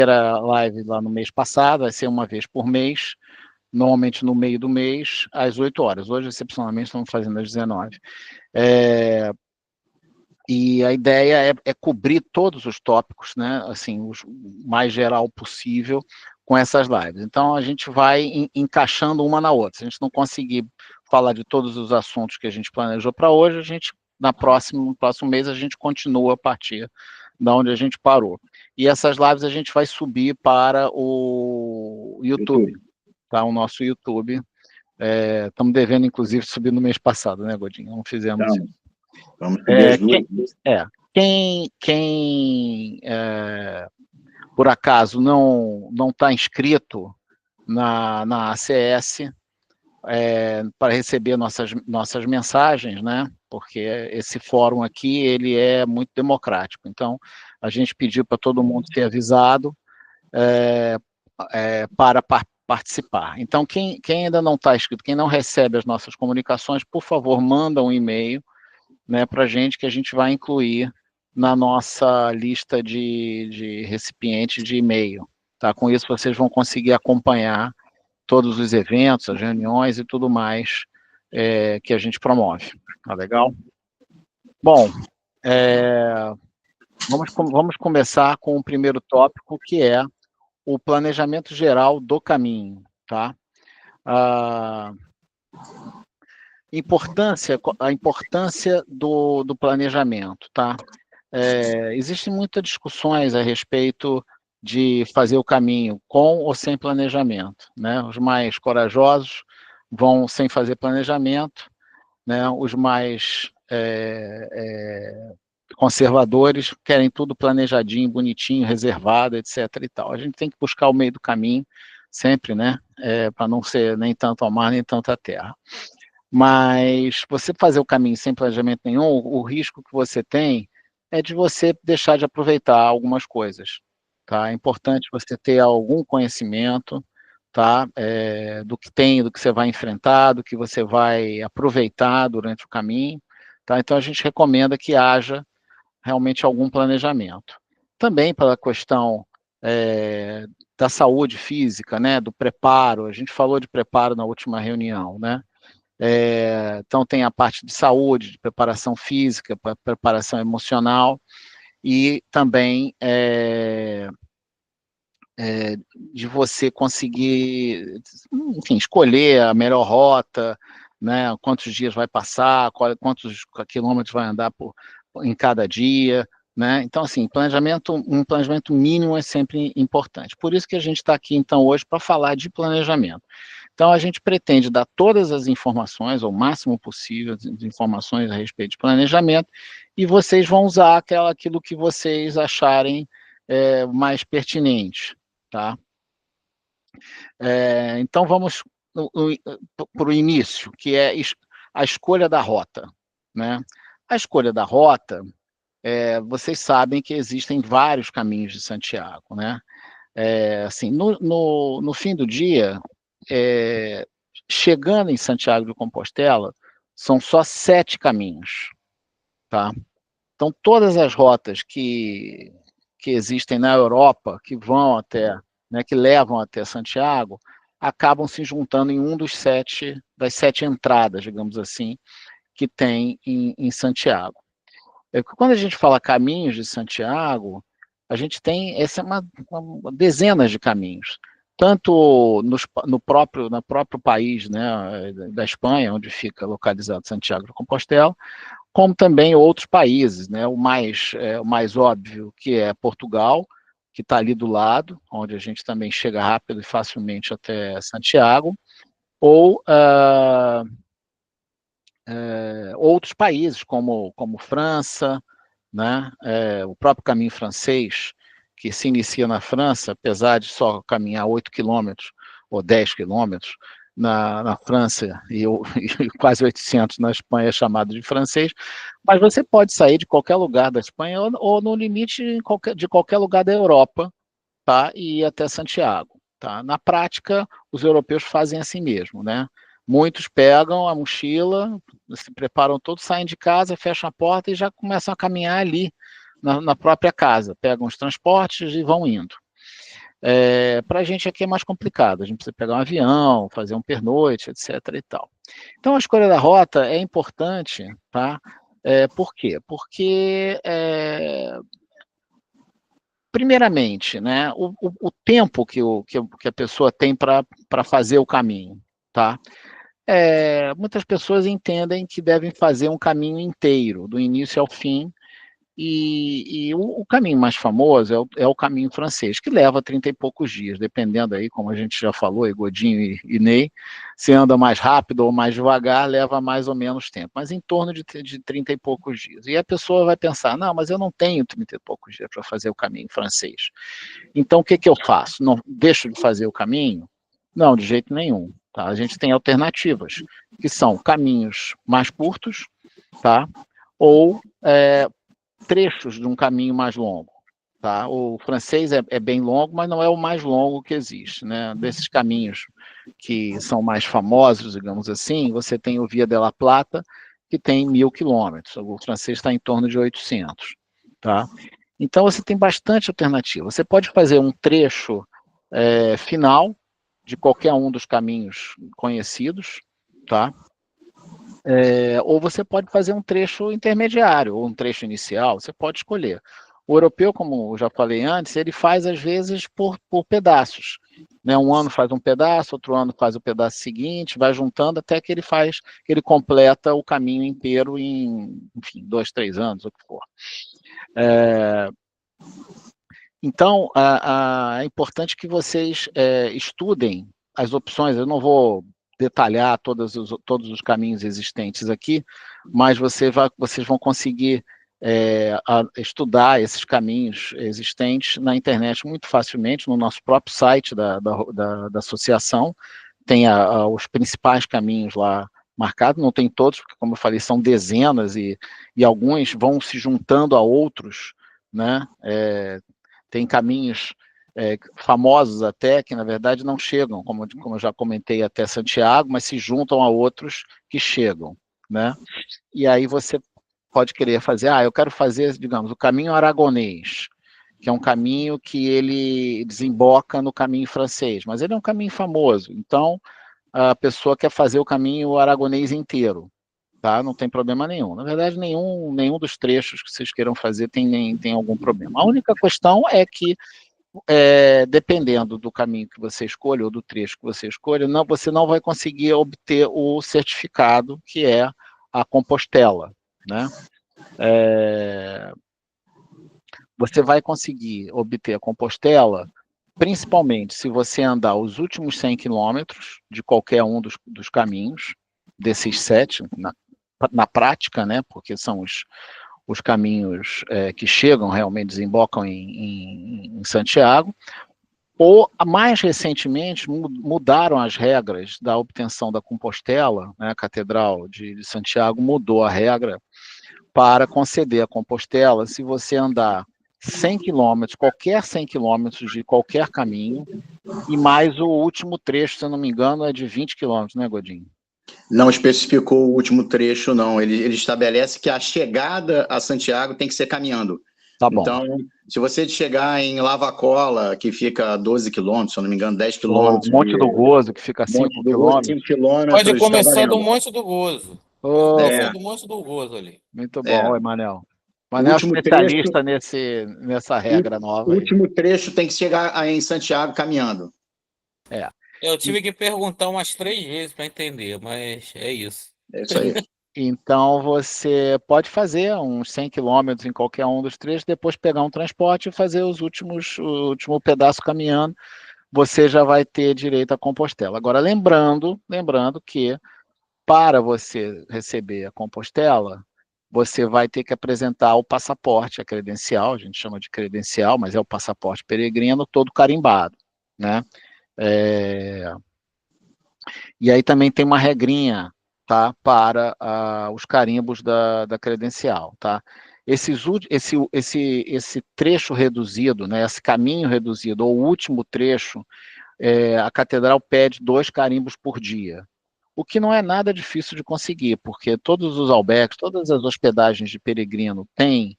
Era live lá no mês passado, vai ser uma vez por mês, normalmente no meio do mês, às 8 horas. Hoje, excepcionalmente, estamos fazendo às 19. E a ideia é cobrir todos os tópicos, né, assim, o mais geral possível com essas lives. Então, a gente vai encaixando uma na outra. Se a gente não conseguir falar de todos os assuntos que a gente planejou para hoje, a gente, no próximo mês, a gente continua a partir da onde a gente parou. E essas lives a gente vai subir para o YouTube, tá? O nosso YouTube. Estamos devendo, inclusive, subir no mês passado, né, Godinho? Não fizemos isso. Vamos subir as duas. Quem por acaso não está inscrito na ACS para receber nossas mensagens, né? Porque esse fórum aqui ele é muito democrático. Então, a gente pediu para todo mundo ser avisado para participar. Então, quem ainda não está inscrito, quem não recebe as nossas comunicações, por favor, manda um e-mail, né, para a gente, que a gente vai incluir na nossa lista de recipientes de e-mail. Tá? Com isso, vocês vão conseguir acompanhar todos os eventos, as reuniões e tudo mais que a gente promove. Tá legal? Bom, vamos começar com o primeiro tópico, que é o planejamento geral do caminho. Tá? A importância do planejamento. Tá? Existem muitas discussões a respeito de fazer o caminho com ou sem planejamento, né? Os mais corajosos vão sem fazer planejamento, né? Os mais conservadores querem tudo planejadinho, bonitinho, reservado, etc. e tal. A gente tem que buscar o meio do caminho sempre, né? Para não ser nem tanto ao mar, nem tanto à terra. Mas você fazer o caminho sem planejamento nenhum, o risco que você tem é de você deixar de aproveitar algumas coisas. Tá? É importante você ter algum conhecimento, tá? Do que tem, do que você vai enfrentar, do que você vai aproveitar durante o caminho. Tá? Então, a gente recomenda que haja realmente algum planejamento. Também pela questão da saúde física, né? Do preparo. A gente falou de preparo na última reunião, né? Então, tem a parte de saúde, de preparação física, preparação emocional, e também de você conseguir, enfim, escolher a melhor rota, né, quantos dias vai passar, quantos quilômetros vai andar em cada dia, né? Então, assim, um planejamento mínimo é sempre importante. Por isso que a gente está aqui, então, hoje, para falar de planejamento. Então, a gente pretende dar todas as informações, ou o máximo possível de informações a respeito de planejamento, e vocês vão usar aquilo que vocês acharem mais pertinente, tá? Então, vamos para o início, que é a escolha da rota, né? A escolha da rota, vocês sabem que existem vários caminhos de Santiago, né? Assim, no fim do dia, chegando em Santiago de Compostela, são só 7 caminhos, tá? Então, todas as rotas que existem na Europa, que vão até, né, que levam até Santiago, acabam se juntando em um das 7 entradas, digamos assim, que tem em Santiago. Quando a gente fala caminhos de Santiago, a gente tem dezenas de caminhos, tanto no próprio país, né, da Espanha, onde fica localizado Santiago de Compostela, como também outros países, né, o mais óbvio, que é Portugal, que está ali do lado, onde a gente também chega rápido e facilmente até Santiago, ou outros países, como França, né? O próprio caminho francês, que se inicia na França, apesar de só caminhar 8 quilômetros ou 10 quilômetros na França e quase 800 na Espanha, é chamado de francês, mas você pode sair de qualquer lugar da Espanha ou no limite de qualquer lugar da Europa, tá? E ir até Santiago. Tá? Na prática, os europeus fazem assim mesmo, né? Muitos pegam a mochila, se preparam todos, saem de casa, fecham a porta e já começam a caminhar ali na própria casa. Pegam os transportes e vão indo. Para a gente aqui é mais complicado, a gente precisa pegar um avião, fazer um pernoite, etc. e tal. Então, a escolha da rota é importante, tá? Por quê? Porque, primeiramente, né, o tempo que a pessoa tem para fazer o caminho, tá? Muitas pessoas entendem que devem fazer um caminho inteiro, do início ao fim, e o caminho mais famoso é o caminho francês, que leva 30 e poucos dias, dependendo aí, como a gente já falou, Godinho e Ney, se anda mais rápido ou mais devagar, leva mais ou menos tempo, mas em torno de 30 e poucos dias. E a pessoa vai pensar, não, mas eu não tenho 30 e poucos dias para fazer o caminho francês. Então, o que eu faço? Não deixo de fazer o caminho? Não, de jeito nenhum. Tá? A gente tem alternativas, que são caminhos mais curtos, tá? Ou trechos de um caminho mais longo. Tá? O francês é bem longo, mas não é o mais longo que existe. Né? Desses caminhos que são mais famosos, digamos assim, você tem o Via de la Plata, que tem 1.000 quilômetros. O francês está em torno de 800. Tá? Então, você tem bastante alternativa. Você pode fazer um trecho final de qualquer um dos caminhos conhecidos, tá? Ou você pode fazer um trecho intermediário, ou um trecho inicial, você pode escolher. O europeu, como eu já falei antes, ele faz, às vezes, por pedaços. Né? Um ano faz um pedaço, outro ano faz o pedaço seguinte, vai juntando até que ele completa o caminho inteiro em, enfim, 2, 3 anos, o que for. Então, é importante que vocês estudem as opções. Eu não vou detalhar todos os caminhos existentes aqui, mas vocês vão conseguir estudar esses caminhos existentes na internet muito facilmente, no nosso próprio site da associação. Tem os principais caminhos lá marcados, não tem todos, porque, como eu falei, são dezenas e alguns vão se juntando a outros, né? Tem caminhos famosos até, que na verdade não chegam, como eu já comentei, até Santiago, mas se juntam a outros que chegam, né? E aí você pode querer fazer, eu quero fazer, digamos, o caminho aragonês, que é um caminho que ele desemboca no caminho francês, mas ele é um caminho famoso, então a pessoa quer fazer o caminho aragonês inteiro, tá? Não tem problema nenhum. Na verdade, nenhum dos trechos que vocês queiram fazer tem algum problema. A única questão é que, dependendo do caminho que você escolha, ou do trecho que você escolha, você não vai conseguir obter o certificado, que é a Compostela, né? Você vai conseguir obter a Compostela, principalmente se você andar os últimos 100 quilômetros de qualquer um dos caminhos, desses 7, na prática, né, porque são os caminhos que chegam, realmente desembocam em Santiago, ou, mais recentemente, mudaram as regras da obtenção da Compostela, né, a Catedral de Santiago mudou a regra para conceder a Compostela se você andar 100 quilômetros, qualquer 100 quilômetros de qualquer caminho, e mais o último trecho, se eu não me engano, é de 20 quilômetros, né, Godinho? Não especificou o último trecho, não. Ele estabelece que a chegada a Santiago tem que ser caminhando. Tá bom. Então, se você chegar em Lavacola, que fica a 12 quilômetros, se eu não me engano, 10 quilômetros. O Monte do Gozo, que fica a 5 quilômetros. 5 quilômetros. Pode começar do Monte do Gozo. Oh, Começar do Monte do Gozo ali. Muito bom, Manel. O Manel é último especialista nessa regra nova. O último trecho tem que chegar em Santiago caminhando. Eu tive que perguntar umas 3 vezes para entender, mas é isso. É isso aí. Então, você pode fazer uns 100 quilômetros em qualquer um dos trechos, depois pegar um transporte e fazer o último pedaço caminhando, você já vai ter direito à Compostela. Agora, lembrando que, para você receber a Compostela, você vai ter que apresentar o passaporte, a credencial, a gente chama de credencial, mas é o passaporte peregrino, todo carimbado, né? E aí também tem uma regrinha, tá, para os carimbos da credencial, tá? Esse trecho reduzido, né, esse caminho reduzido, ou o último trecho, a catedral pede 2 carimbos por dia, o que não é nada difícil de conseguir, porque todos os albergues, todas as hospedagens de peregrino têm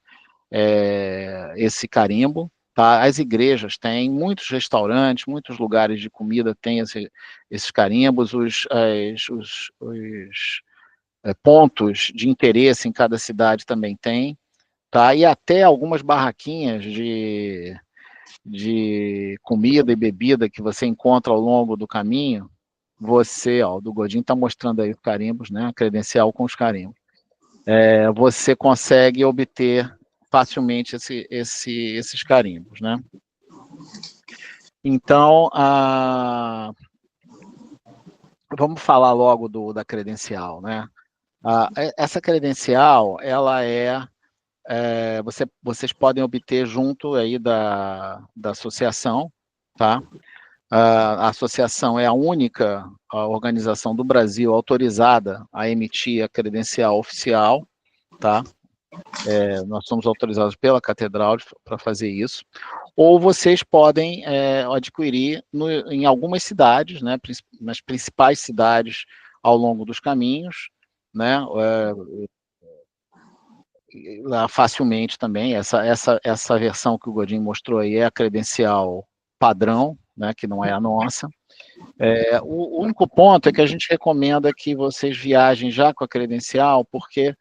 esse carimbo, tá? As igrejas têm, muitos restaurantes, muitos lugares de comida têm esses carimbos, os pontos de interesse em cada cidade também tem, tá? E até algumas barraquinhas de comida e bebida que você encontra ao longo do caminho, o do Godinho está mostrando aí os carimbos, né? A credencial com os carimbos. Você consegue obter facilmente esses carimbos, né? Então, vamos falar logo da credencial, né? Essa credencial, ela vocês podem obter junto aí da associação, tá? A associação é a única organização do Brasil autorizada a emitir a credencial oficial, tá? Nós somos autorizados pela Catedral para fazer isso. Ou vocês podem adquirir em algumas cidades, né? Nas principais cidades ao longo dos caminhos, né? Facilmente também. Essa versão que o Godinho mostrou aí é a credencial padrão, né, que não é a nossa. O único ponto é que a gente recomenda que vocês viajem já com a credencial, porque,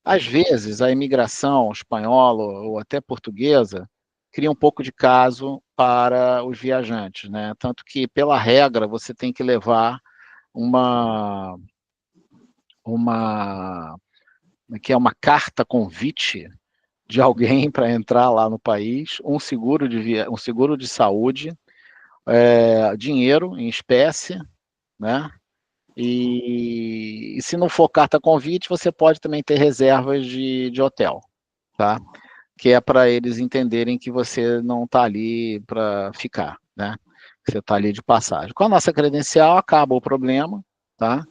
às vezes, a imigração espanhola ou até portuguesa cria um pouco de caso para os viajantes, né? Tanto que, pela regra, você tem que levar uma carta convite de alguém para entrar lá no país, um seguro de saúde, dinheiro em espécie, né? E se não for carta convite, você pode também ter reservas de hotel, tá? Que é para eles entenderem que você não está ali para ficar, né? Que você está ali de passagem. Com a nossa credencial, acaba o problema, tá?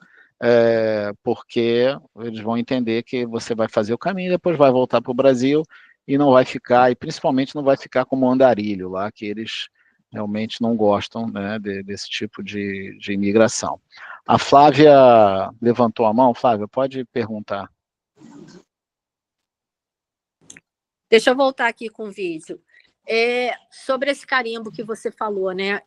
Porque eles vão entender que você vai fazer o caminho, depois vai voltar para o Brasil e não vai ficar, e principalmente não vai ficar como andarilho lá, que eles realmente não gostam, né, desse tipo de imigração. A Flávia levantou a mão. Flávia, pode perguntar. Deixa eu voltar aqui com o vídeo. Sobre esse carimbo que você falou, né?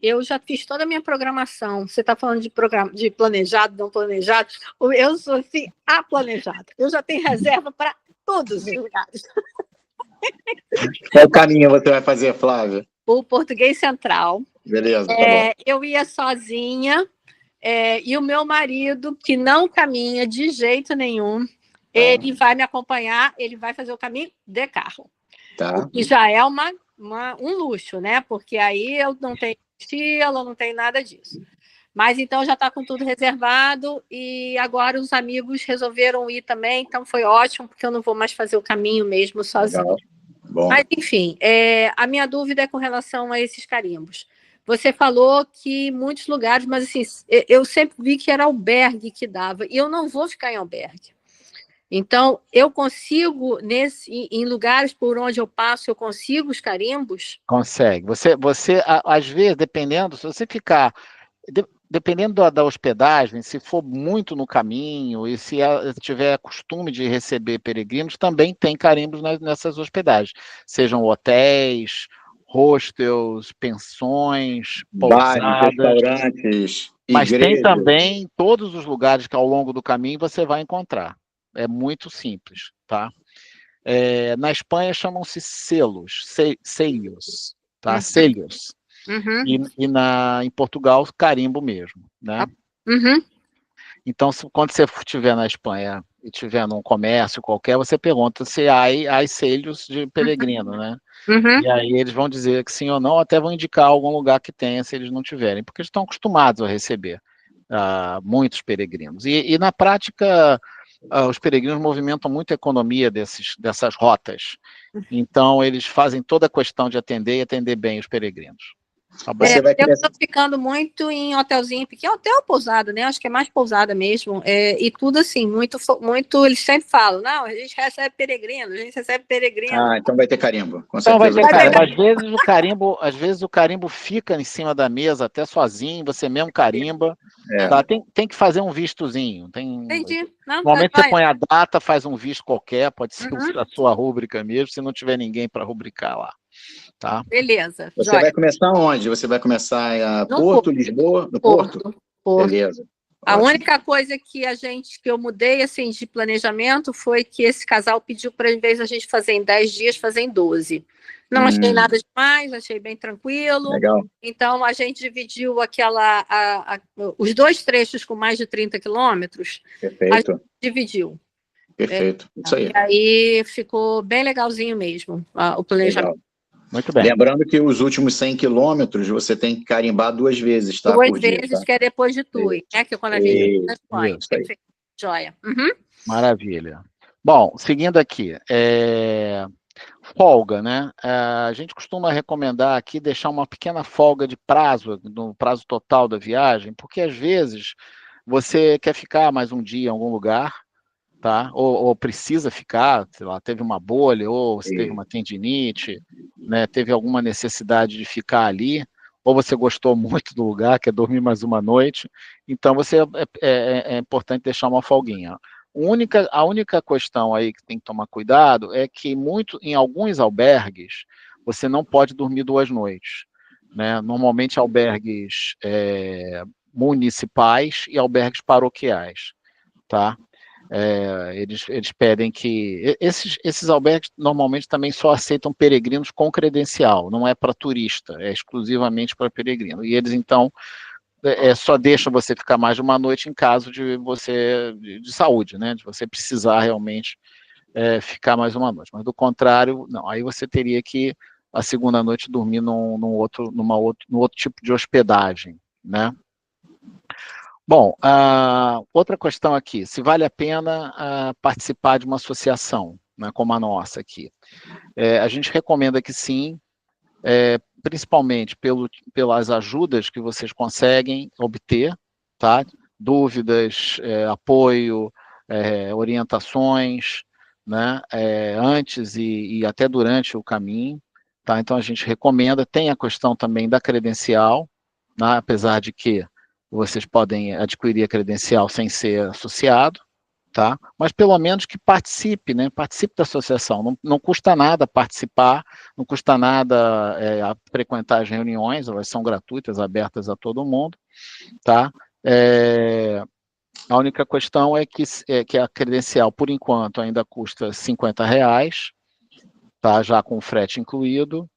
Eu já fiz toda a minha programação. Você está falando de planejado, não planejado. Eu sou assim, aplanejada. Eu já tenho reserva para todos os lugares. Qual caminho você vai fazer, Flávia? O Português Central. Beleza, tá bom. Eu ia sozinha, e o meu marido, que não caminha de jeito nenhum, ele vai me acompanhar, ele vai fazer o caminho de carro. Tá. E já é um luxo, né? Porque aí eu não tenho mochila, não tenho nada disso. Mas então já está com tudo reservado e agora os amigos resolveram ir também, então foi ótimo, porque eu não vou mais fazer o caminho mesmo sozinho. Legal. Bom. Mas, enfim, a minha dúvida é com relação a esses carimbos. Você falou que muitos lugares, mas assim, eu sempre vi que era albergue que dava, e eu não vou ficar em albergue. Então, eu consigo, em lugares por onde eu passo, eu consigo os carimbos? Consegue. Você às vezes, dependendo, se você ficar... Dependendo da hospedagem, se for muito no caminho e se tiver costume de receber peregrinos, também tem carimbos nessas hospedagens. Sejam hotéis, hostels, pensões, pousadas, restaurantes, mas igrejas. tem também todos os lugares que ao longo do caminho você vai encontrar. É muito simples, tá? Na Espanha chamam-se selos, tá? Selhos. Uhum. Em Portugal, carimbo mesmo, né? Uhum. Então, quando você estiver na Espanha e estiver num comércio qualquer, você pergunta se há selhos de peregrino, né? Uhum. E aí eles vão dizer que sim ou não, até vão indicar algum lugar que tenha, se eles não tiverem, porque eles estão acostumados a receber muitos peregrinos. E na prática, os peregrinos movimentam muito a economia dessas rotas. Então, eles fazem toda a questão de atender e atender bem os peregrinos. Eu estou ficando muito em hotelzinho pequeno, hotel pousada, né? Acho que é mais pousada mesmo. E tudo assim, muito. Eles sempre falam, não, a gente recebe peregrino, Então vai ter carimbo, com certeza. Então vai ter carimbo. Às vezes o carimbo fica em cima da mesa, até sozinho, você mesmo carimba. Tá? Tem que fazer um vistozinho. Entendi. Normalmente você põe a data, faz um visto qualquer, pode ser a sua rúbrica mesmo, se não tiver ninguém para rubricar lá. tá? Beleza. Você Joia. vai começar onde? Você vai começar em No Porto, Lisboa? No Porto? Porto. Beleza. A Ótimo. única coisa que eu mudei assim de planejamento foi que esse casal pediu para, em vez de a gente fazer em 10 dias, fazer em 12. Não achei nada demais, achei bem tranquilo. Legal. Então, a gente dividiu os 2 trechos com mais de 30 quilômetros. A gente Perfeito. dividiu. Perfeito. Isso aí. E aí ficou bem legalzinho mesmo, o planejamento. Legal. Muito bem. Lembrando que os últimos 100 quilômetros você tem que carimbar 2 vezes, tá? 2 Por dia, vezes, tá? que é depois de Tui, né? Que é quando a gente Isso, transpõe. isso aí. Perfeito. Joia. Uhum. Maravilha. Bom, seguindo aqui, folga, né? A gente costuma recomendar aqui deixar uma pequena folga de prazo, no prazo total da viagem, porque às vezes você quer ficar mais um dia em algum lugar, tá? Ou precisa ficar, sei lá, teve uma bolha, ou você teve uma tendinite, né? Teve alguma necessidade de ficar ali, ou você gostou muito do lugar, quer dormir mais uma noite, então é importante deixar uma folguinha. A única questão aí que tem que tomar cuidado é que em alguns albergues você não pode dormir 2 noites, né? Normalmente albergues municipais e albergues paroquiais, tá? Eles pedem que... Esses albergues normalmente também só aceitam peregrinos com credencial, não é para turista, é exclusivamente para peregrino. E eles, então, só deixam você ficar mais de uma noite em caso de saúde, né? De você precisar realmente ficar mais uma noite. Mas, do contrário, não. Aí você teria que, a segunda noite, dormir no outro tipo de hospedagem, né? Bom, outra questão aqui, se vale a pena participar de uma associação, né, como a nossa aqui. A gente recomenda que sim, principalmente pelas ajudas que vocês conseguem obter, tá? Dúvidas, apoio, orientações, né, antes e até durante o caminho, tá? Então a gente recomenda, tem a questão também da credencial, né, apesar de que vocês podem adquirir a credencial sem ser associado, tá? Mas pelo menos que participe, né? Participe da associação. Não custa nada participar, não custa nada frequentar as reuniões, elas são gratuitas, abertas a todo mundo, tá? A única questão é que a credencial, por enquanto, ainda custa R$50, tá? Já com o frete incluído.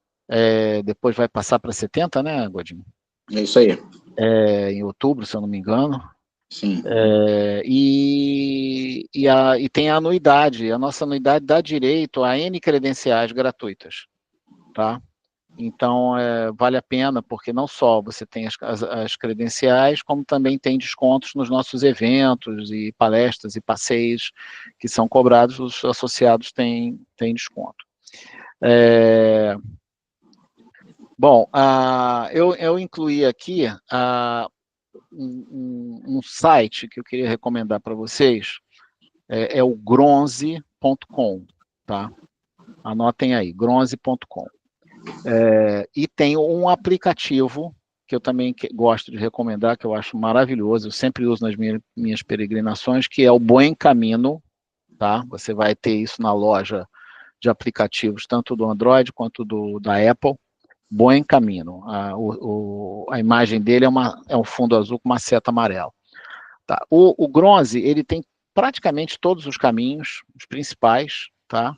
Depois vai passar para 70, né, Godinho? É isso aí. Em outubro, se eu não me engano. Sim. E tem a anuidade. A nossa anuidade dá direito a N credenciais gratuitas, tá? Então, vale a pena, porque não só você tem as credenciais, como também tem descontos nos nossos eventos e palestras e passeios que são cobrados, os associados têm desconto. Bom, eu incluí aqui um site que eu queria recomendar para vocês, é o gronze.com, tá? Anotem aí, gronze.com. E tem um aplicativo que eu também gosto de recomendar, que eu acho maravilhoso, eu sempre uso nas minhas peregrinações, que é o Buen Camino, tá? Você vai ter isso na loja de aplicativos, tanto do Android quanto da Apple. Buen Camino. A imagem dele é um fundo azul com uma seta amarela. Tá? O Gronze, ele tem praticamente todos os caminhos, os principais, tá?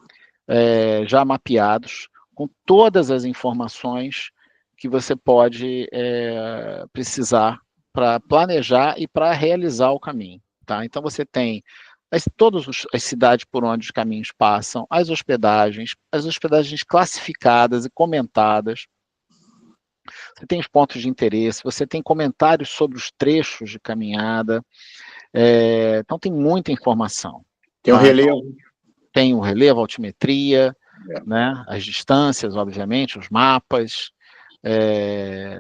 Já mapeados, com todas as informações que você pode precisar para planejar e para realizar o caminho. Tá? Então, você tem todas as cidades por onde os caminhos passam, as hospedagens classificadas e comentadas. Você tem os pontos de interesse, você tem comentários sobre os trechos de caminhada, então tem muita informação. Tem o relevo. Então, tem o relevo, a altimetria, né, as distâncias, obviamente, os mapas,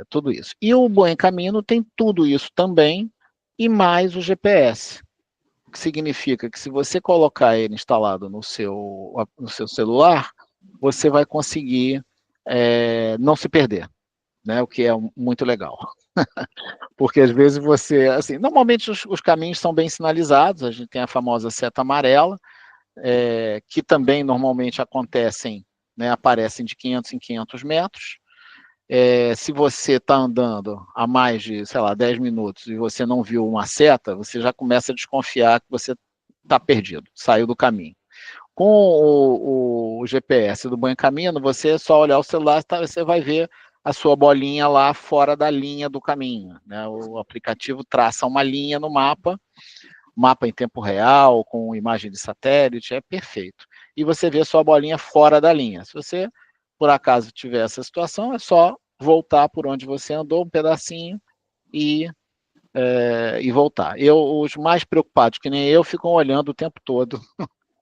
tudo isso. E o Buen Camino tem tudo isso também, e mais o GPS, o que significa que se você colocar ele instalado no seu celular, você vai conseguir não se perder. Né, o que é muito legal. Porque às vezes assim, normalmente os caminhos são bem sinalizados, a gente tem a famosa seta amarela, que também normalmente acontecem né, aparecem de 500 em 500 metros. Se você está andando há mais de, sei lá, 10 minutos e você não viu uma seta, você já começa a desconfiar que você está perdido, saiu do caminho. Com o GPS do Bom Caminho, você só olhar o celular, você vai ver a sua bolinha lá fora da linha do caminho, né? O aplicativo traça uma linha no mapa em tempo real, com imagem de satélite, é perfeito. E você vê a sua bolinha fora da linha. Se você, por acaso, tiver essa situação, é só voltar por onde você andou um pedacinho e voltar. Os mais preocupados, que nem eu, ficam olhando o tempo todo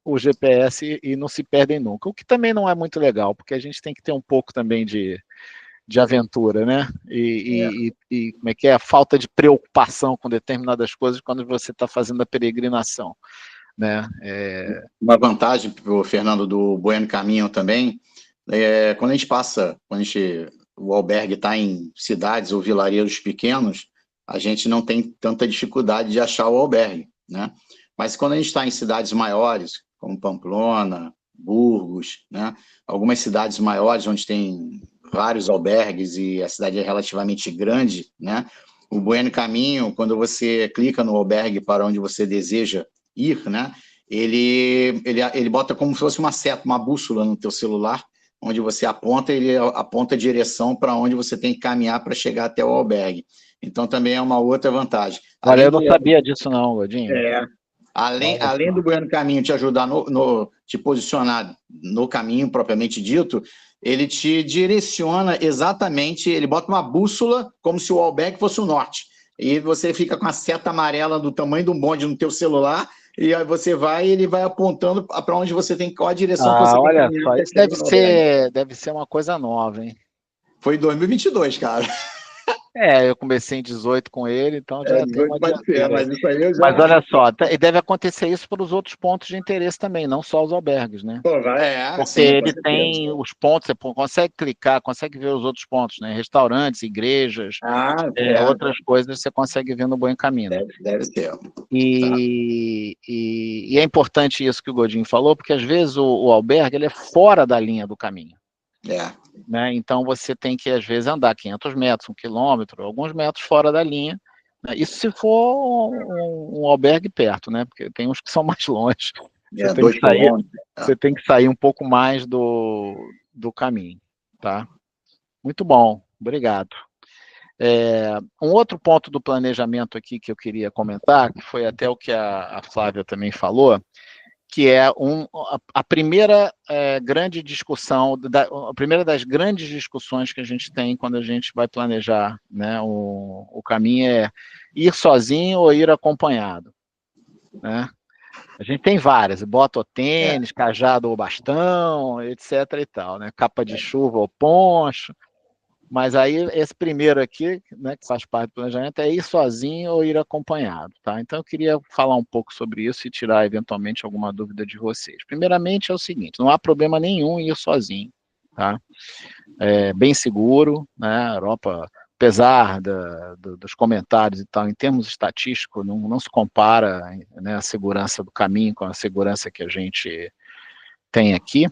o GPS e não se perdem nunca, o que também não é muito legal, porque a gente tem que ter um pouco também de aventura, né? E como é que é? A falta de preocupação com determinadas coisas quando você está fazendo a peregrinação, né? Uma vantagem, Fernando, do Bom Caminho também, quando o albergue está em cidades ou vilarejos pequenos, a gente não tem tanta dificuldade de achar o albergue, né? Mas quando a gente está em cidades maiores, como Pamplona, Burgos, né? Algumas cidades maiores onde tem vários albergues e a cidade é relativamente grande, né? O Bom Caminho, quando você clica no albergue para onde você deseja ir, né? Ele bota como se fosse uma seta, uma bússola no teu celular, onde você aponta, ele aponta a direção para onde você tem que caminhar para chegar até o albergue. Então, também é uma outra vantagem. Olha, eu não sabia disso não, Godinho. Além do Bom Caminho te ajudar, te posicionar no caminho propriamente dito, ele te direciona exatamente, ele bota uma bússola como se o albergue fosse o norte. E você fica com a seta amarela do tamanho de um bonde no teu celular, e aí você vai e ele vai apontando para onde você tem, qual a direção que você tem que olha caminhar. só, isso deve ser uma coisa nova, hein? Foi em 2022, cara. Eu comecei em 18 com ele, então já tem uma dianteira. Mas isso aí eu já... Mas olha só, e deve acontecer isso para os outros pontos de interesse também, não só os albergues, né? Porque sim, ele tem os pontos, você consegue clicar, consegue ver os outros pontos, né? Restaurantes, igrejas, outras coisas você consegue ver no Bom Caminho. Deve ser. E é importante isso que o Godinho falou, porque às vezes o albergue ele é fora da linha do caminho. Né? Então você tem que, às vezes, andar 500 metros, 1 quilômetro, alguns metros fora da linha. Né? Isso se for um albergue perto, né? Porque tem uns que são mais longe. Você tem que sair um pouco mais do caminho. Tá? Muito bom, obrigado. Um outro ponto do planejamento aqui que eu queria comentar, que foi até o que a Flávia também falou, que é a primeira grande discussão, a primeira das grandes discussões que a gente tem quando a gente vai planejar, né, o caminho é ir sozinho ou ir acompanhado, né? A gente tem várias, bota ou tênis, cajado ou bastão, etc. e tal, né? Capa de chuva ou poncho. Mas aí, esse primeiro aqui, né, que faz parte do planejamento, é ir sozinho ou ir acompanhado, tá? Então, eu queria falar um pouco sobre isso e tirar, eventualmente, alguma dúvida de vocês. Primeiramente, é o seguinte, não há problema nenhum em ir sozinho, tá? É bem seguro, né? A Europa, apesar dos comentários e tal, em termos estatísticos, não se compara, né, a segurança do caminho com a segurança que a gente tem aqui.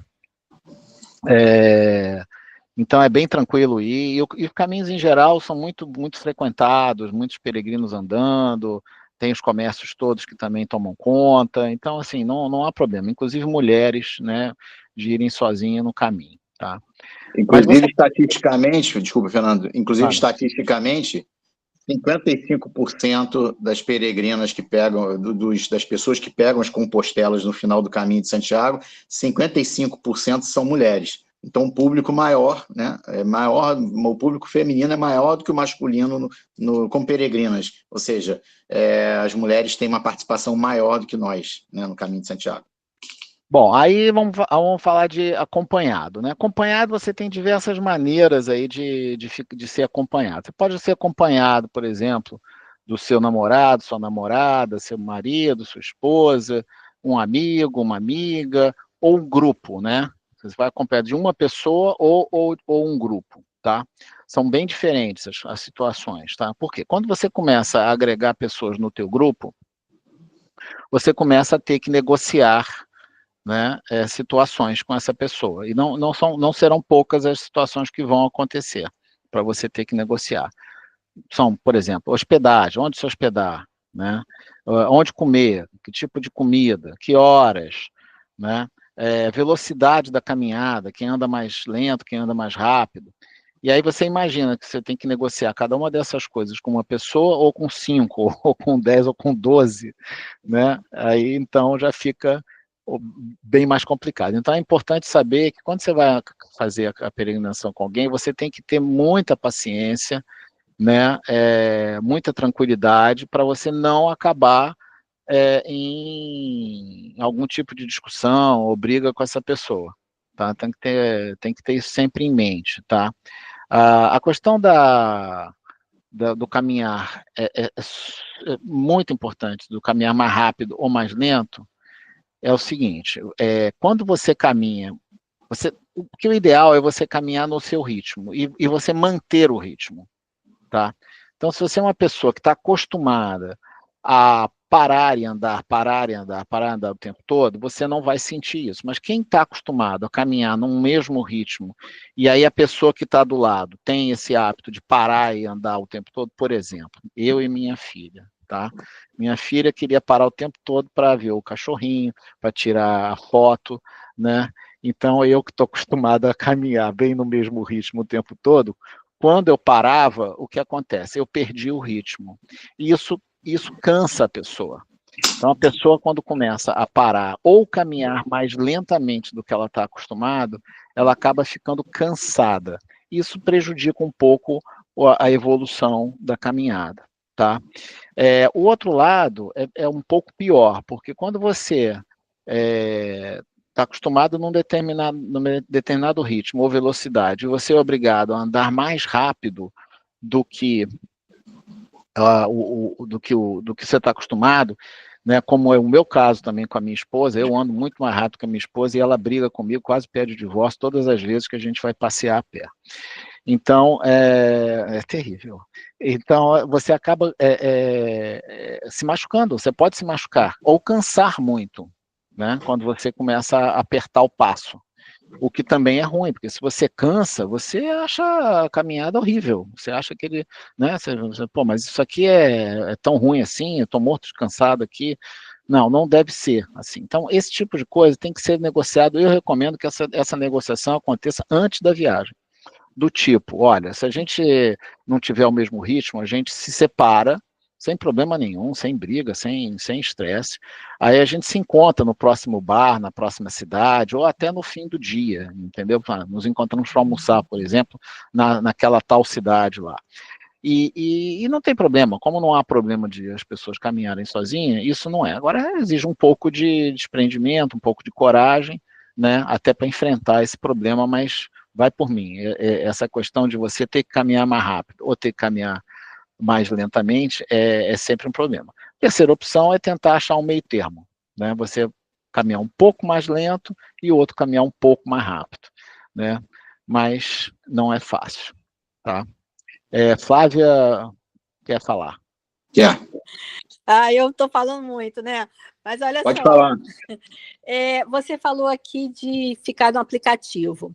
Então é bem tranquilo ir, e os caminhos em geral são muito, muito frequentados, muitos peregrinos andando, tem os comércios todos que também tomam conta, então assim, não há problema, inclusive mulheres, né, de irem sozinhas no caminho, tá? Inclusive, estatisticamente, desculpa, Fernando, estatisticamente, 55% das peregrinas que pegam, das pessoas que pegam as compostelas no final do caminho de Santiago, 55% são mulheres. Então, o público maior, né, o público feminino é maior do que o masculino como peregrinas. Ou seja, as mulheres têm uma participação maior do que nós, né, no caminho de Santiago. Bom, aí vamos falar de acompanhado, né? Acompanhado, você tem diversas maneiras aí de ser acompanhado. Você pode ser acompanhado, por exemplo, do seu namorado, sua namorada, seu marido, sua esposa, um amigo, uma amiga, ou um grupo, né? Você vai acompanhar de uma pessoa ou um grupo, tá? São bem diferentes as situações, tá? Porque quando você começa a agregar pessoas no teu grupo, você começa a ter que negociar né, situações com essa pessoa. E não serão poucas as situações que vão acontecer para você ter que negociar. São, por exemplo, hospedagem, onde se hospedar, né? Onde comer, que tipo de comida, que horas, né? Velocidade da caminhada, quem anda mais lento, quem anda mais rápido. E aí você imagina que você tem que negociar cada uma dessas coisas com uma pessoa, ou com 5, ou com 10, ou com 12, né? Aí então já fica bem mais complicado. Então é importante saber que quando você vai fazer a peregrinação com alguém, você tem que ter muita paciência, né, muita tranquilidade para você não acabar em algum tipo de discussão ou briga com essa pessoa, tá? Tem que ter isso sempre em mente, tá? A questão do caminhar é muito importante, do caminhar mais rápido ou mais lento, é o seguinte, quando você caminha, o ideal é você caminhar no seu ritmo e você manter o ritmo, tá? Então, se você é uma pessoa que está acostumada a parar e andar, parar e andar, parar e andar o tempo todo, você não vai sentir isso. Mas quem está acostumado a caminhar num mesmo ritmo, e aí a pessoa que está do lado tem esse hábito de parar e andar o tempo todo, por exemplo, eu e minha filha, tá? Minha filha queria parar o tempo todo para ver o cachorrinho, para tirar a foto, né? Então, eu que estou acostumado a caminhar bem no mesmo ritmo o tempo todo, quando eu parava, o que acontece? Eu perdi o ritmo. E isso cansa a pessoa. Então, a pessoa, quando começa a parar ou caminhar mais lentamente do que ela está acostumada, ela acaba ficando cansada. Isso prejudica um pouco a evolução da caminhada, tá? O outro lado é um pouco pior, porque quando você está acostumado num determinado ritmo ou velocidade, e você é obrigado a andar mais rápido do que do que você está acostumado, né? Como é o meu caso também com a minha esposa, eu ando muito mais rápido que a minha esposa e ela briga comigo, quase pede o divórcio todas as vezes que a gente vai passear a pé. Então, é terrível. Então, você acaba se machucando, você pode se machucar, ou cansar muito, né? Quando você começa a apertar o passo. O que também é ruim, porque se você cansa, você acha a caminhada horrível. Você acha que ele, né? Pô, mas isso aqui é tão ruim assim, eu estou morto de cansado aqui. Não deve ser assim. Então, esse tipo de coisa tem que ser negociado. Eu recomendo que essa negociação aconteça antes da viagem. Do tipo, olha, se a gente não tiver o mesmo ritmo, a gente se separa, sem problema nenhum, sem briga, sem estresse. Aí a gente se encontra no próximo bar, na próxima cidade, ou até no fim do dia, entendeu? Nos encontramos para almoçar, por exemplo, naquela tal cidade lá. E não tem problema, como não há problema de as pessoas caminharem sozinhas, isso não é. Agora exige um pouco de desprendimento, um pouco de coragem, né, até para enfrentar esse problema, mas vai por mim. Essa questão de você ter que caminhar mais rápido ou ter que caminhar mais lentamente é sempre um problema. A terceira opção é tentar achar um meio termo, né? Você caminhar um pouco mais lento e o outro caminhar um pouco mais rápido, né? Mas não é fácil, tá? Flávia quer falar. Yeah. Eu estou falando muito, né? Mas olha Pode só. falar. Você falou aqui de ficar no aplicativo.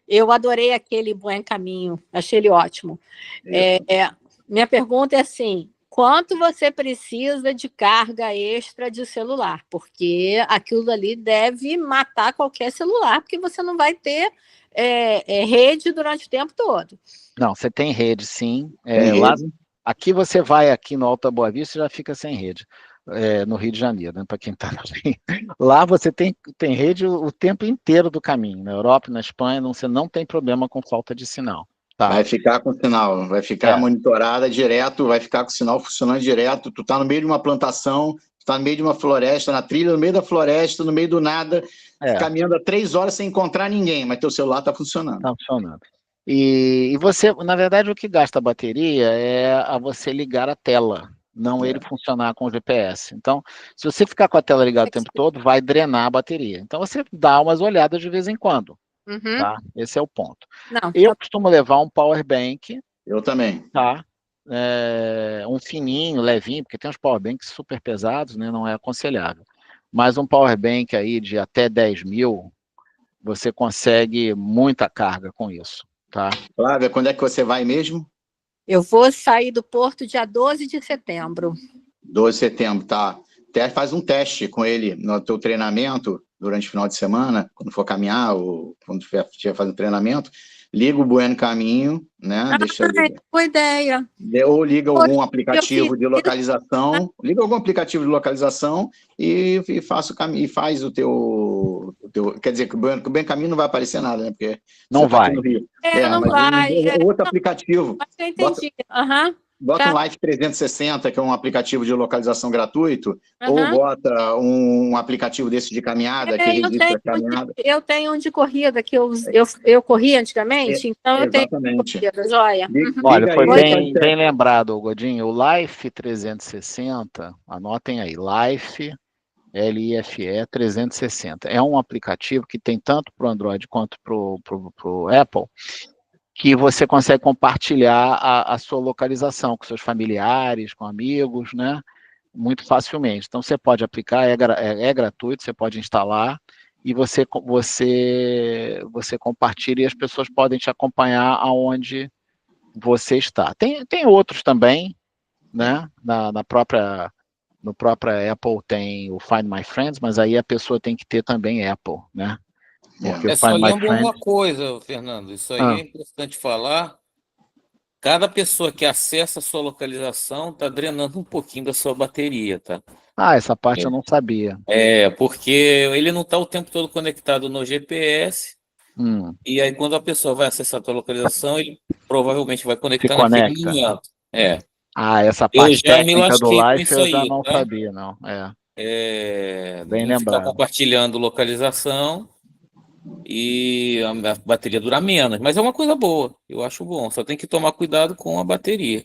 Eu adorei aquele Buen Caminho, achei ele ótimo. Minha pergunta é assim, quanto você precisa de carga extra de celular? Porque aquilo ali deve matar qualquer celular, porque você não vai ter rede durante o tempo todo. Não, você tem rede, sim. Tem Lá, rede. aqui você vai aqui no Alta Boa Vista já fica sem rede. No Rio de Janeiro, né, para quem está no Rio. Lá você tem rede o tempo inteiro do caminho. Na Europa e na Espanha você não tem problema com falta de sinal. Tá? Vai ficar com sinal, vai ficar monitorada direto, vai ficar com o sinal funcionando direto. Tu tá no meio de uma plantação, tu tá no meio de uma floresta, na trilha, no meio da floresta, no meio do nada, caminhando há 3 horas sem encontrar ninguém, mas teu celular tá funcionando. Tá funcionando. E você, na verdade, o que gasta a bateria é a você ligar a tela, não ele funcionar com o GPS. Então, se você ficar com a tela ligada o tempo todo, vai drenar a bateria. Então, você dá umas olhadas de vez em quando. Uhum. Tá? Esse é o ponto. Não, eu costumo levar um power bank. Eu também. Tá? Um fininho, levinho, porque tem uns power banks super pesados, né? Não é aconselhável. mas um power bank aí de até 10 mil, você consegue muita carga com isso, tá? Flávia, quando é que você vai mesmo? Eu vou sair do Porto dia 12 de setembro. 12 de setembro, tá. Faz um teste com ele no teu treinamento durante o final de semana, quando for caminhar ou quando estiver fazendo treinamento, liga o Bueno Caminho, né? Boa ideia. Ou liga algum aplicativo fiz de localização, e faça o caminho, e faz o teu, quer dizer, que o Buen Caminho não vai aparecer nada, né? Porque não você está vai. aqui no Rio. Não mas vai. Outro aplicativo. Mas eu entendi. Bota um Life 360, que é um aplicativo de localização gratuito, ou Uhum. bota um aplicativo desse de caminhada, que registra a caminhada. Eu tenho um de corrida, que eu corri antigamente, então eu tenho Exatamente. de corrida, joia. Olha, foi aí, bem lembrado, Godinho. O Life 360, anotem aí, Life, LIFE 360. É um aplicativo que tem tanto para o Android quanto para o Apple, que você consegue compartilhar a sua localização com seus familiares, com amigos, né? Muito facilmente. Então, você pode aplicar, é gratuito, você pode instalar, e você compartilha e as pessoas podem te acompanhar aonde você está. Tem outros também, né? No própria Apple tem o Find My Friends, mas aí a pessoa tem que ter também Apple, né? Porque só lembra uma coisa, Fernando, isso aí é importante falar. Cada pessoa que acessa a sua localização está drenando um pouquinho da sua bateria, tá? Essa parte eu não sabia. Porque ele não está o tempo todo conectado no GPS, e aí quando a pessoa vai acessar a tua localização, ele provavelmente vai conectar naquele momento. Essa parte técnica do Life eu já não tá? sabia, não. Bem não ficar lembrado. compartilhando localização e a bateria dura menos, mas é uma coisa boa, eu acho bom, só tem que tomar cuidado com a bateria.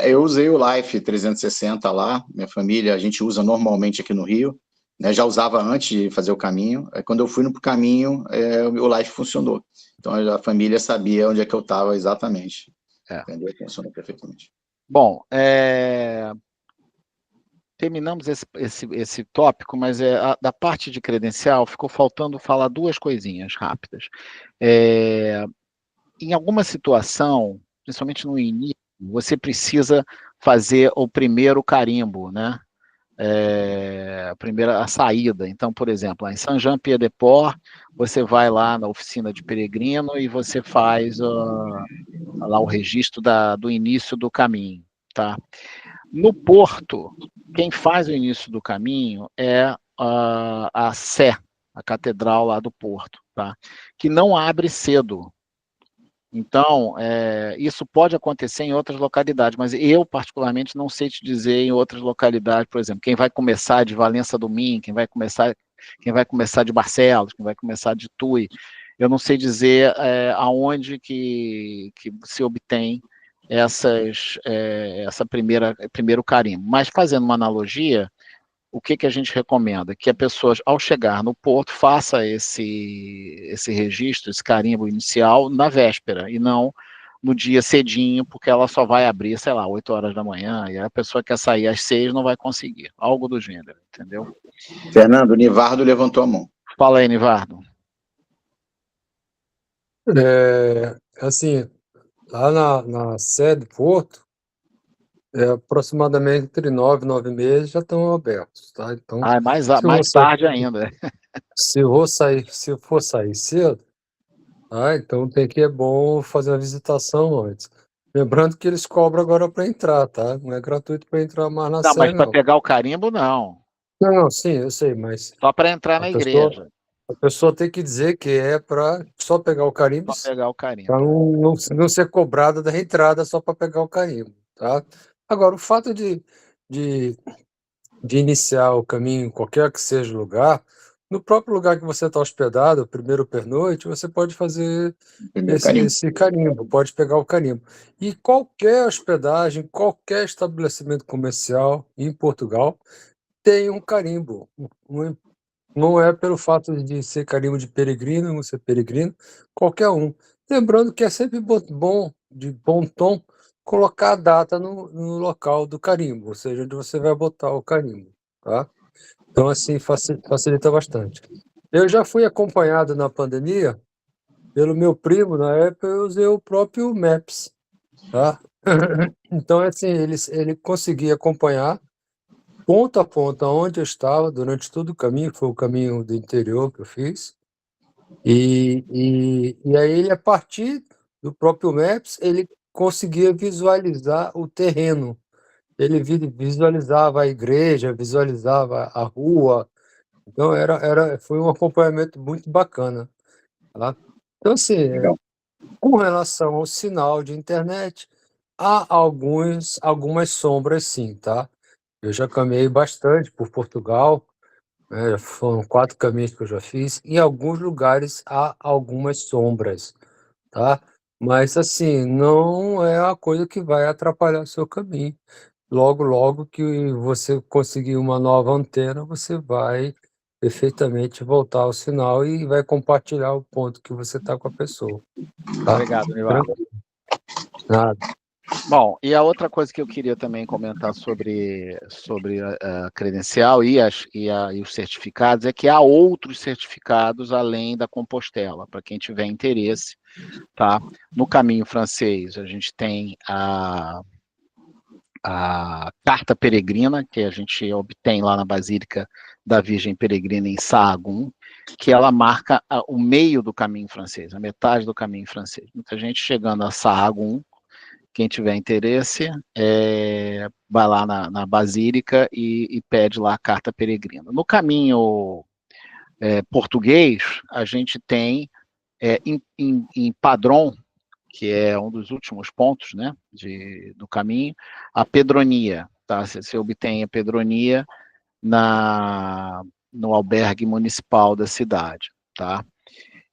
Eu usei o Life 360 lá, minha família, a gente usa normalmente aqui no Rio, né, já usava antes de fazer o caminho, quando eu fui no caminho, o Life funcionou, então a família sabia onde é que eu estava exatamente, entendeu? Funcionou perfeitamente. Bom, terminamos esse tópico, mas da parte de credencial ficou faltando falar duas coisinhas rápidas. Em alguma situação, principalmente no início, você precisa fazer o primeiro carimbo, né? A saída. Então, por exemplo, lá em Saint-Jean-Pied-de-Port, você vai lá na oficina de peregrino e você faz lá o registro do início do caminho, tá? No Porto, quem faz o início do caminho é a Sé, a catedral lá do Porto, tá? Que não abre cedo. Então, isso pode acontecer em outras localidades, mas eu, particularmente, não sei te dizer em outras localidades, por exemplo, quem vai começar de Valença do Minho, quem vai começar de Barcelos, quem vai começar de Tui, eu não sei dizer aonde que se obtém primeiro carimbo. Mas, fazendo uma analogia, o que a gente recomenda? Que a pessoa, ao chegar no porto, faça esse registro, esse carimbo inicial na véspera, e não no dia cedinho, porque ela só vai abrir, sei lá, 8 horas da manhã, e a pessoa quer sair às 6 não vai conseguir. Algo do gênero, entendeu? Fernando, o Nivardo levantou a mão. Fala aí, Nivardo. Assim, lá na sede do Porto, aproximadamente entre 9 e 9h30 já estão abertos, tá? Então, mais tarde ainda. Se for sair cedo, então é bom fazer a visitação antes. Lembrando que eles cobram agora para entrar, tá? Não é gratuito para entrar mais na sede, mas para pegar o carimbo, não. Não, sim, eu sei, mas... Só para entrar na igreja. A pessoa tem que dizer que é para só pegar o carimbo. Só pegar o carimbo. Para não ser cobrada da entrada só para pegar o carimbo, tá? Agora, o fato de iniciar o caminho em qualquer que seja o lugar, no próprio lugar que você está hospedado, primeiro pernoite, você pode fazer esse carimbo, pode pegar o carimbo. E qualquer hospedagem, qualquer estabelecimento comercial em Portugal tem um carimbo. Não é pelo fato de ser carimbo de peregrino, não ser peregrino, qualquer um. Lembrando que é sempre bom, de bom tom, colocar a data no local do carimbo, ou seja, onde você vai botar o carimbo, tá? Então, assim, facilita bastante. Eu já fui acompanhado na pandemia pelo meu primo, na época eu usei o próprio Maps, tá? Então, assim, ele conseguia acompanhar ponto a ponto onde eu estava durante todo o caminho, foi o caminho do interior que eu fiz, e aí ele, a partir do próprio Maps, ele conseguia visualizar o terreno, ele visualizava a igreja, visualizava a rua, então foi um acompanhamento muito bacana, tá? Então, assim, Legal. com relação ao sinal de internet, há algumas sombras sim, tá? Eu já caminhei bastante por Portugal, né? Foram 4 caminhos que eu já fiz. Em alguns lugares há algumas sombras, tá? Mas assim, não é a coisa que vai atrapalhar o seu caminho. Logo, logo que você conseguir uma nova antena, você vai perfeitamente voltar ao sinal e vai compartilhar o ponto que você está com a pessoa, tá? Obrigado, Nivar. Nada. Bom, e a outra coisa que eu queria também comentar sobre a credencial e os certificados é que há outros certificados além da Compostela, para quem tiver interesse, tá? No caminho francês, a gente tem a carta peregrina, que a gente obtém lá na Basílica da Virgem Peregrina em Sahagún, que ela marca o meio do caminho francês, a metade do caminho francês. Muita gente chegando a Sahagún, quem tiver interesse, vai lá na Basílica e pede lá a carta peregrina. No caminho português, a gente tem em Padrón, que é um dos últimos pontos, né, do caminho, a pedronia, tá? Você obtém a pedronia no albergue municipal da cidade, tá?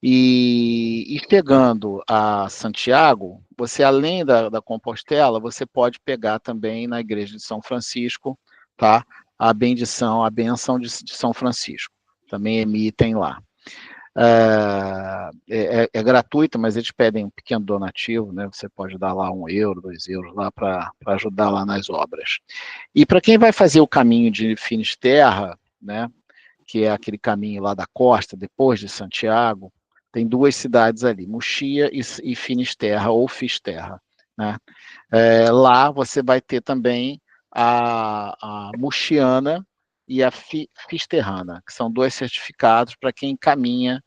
E chegando a Santiago, você, além da Compostela, você pode pegar também na igreja de São Francisco, tá? A benção de São Francisco. Também emitem lá. É gratuito, mas eles pedem um pequeno donativo, né? Você pode dar lá €1, €2 lá para ajudar lá nas obras. E para quem vai fazer o caminho de Finisterra, né? Que é aquele caminho lá da costa, depois de Santiago, tem 2 cidades ali, Muxia e Finisterra, ou Fisterra, né? Lá você vai ter também a Muxiana e a Fisterrana, que são 2 certificados para quem caminha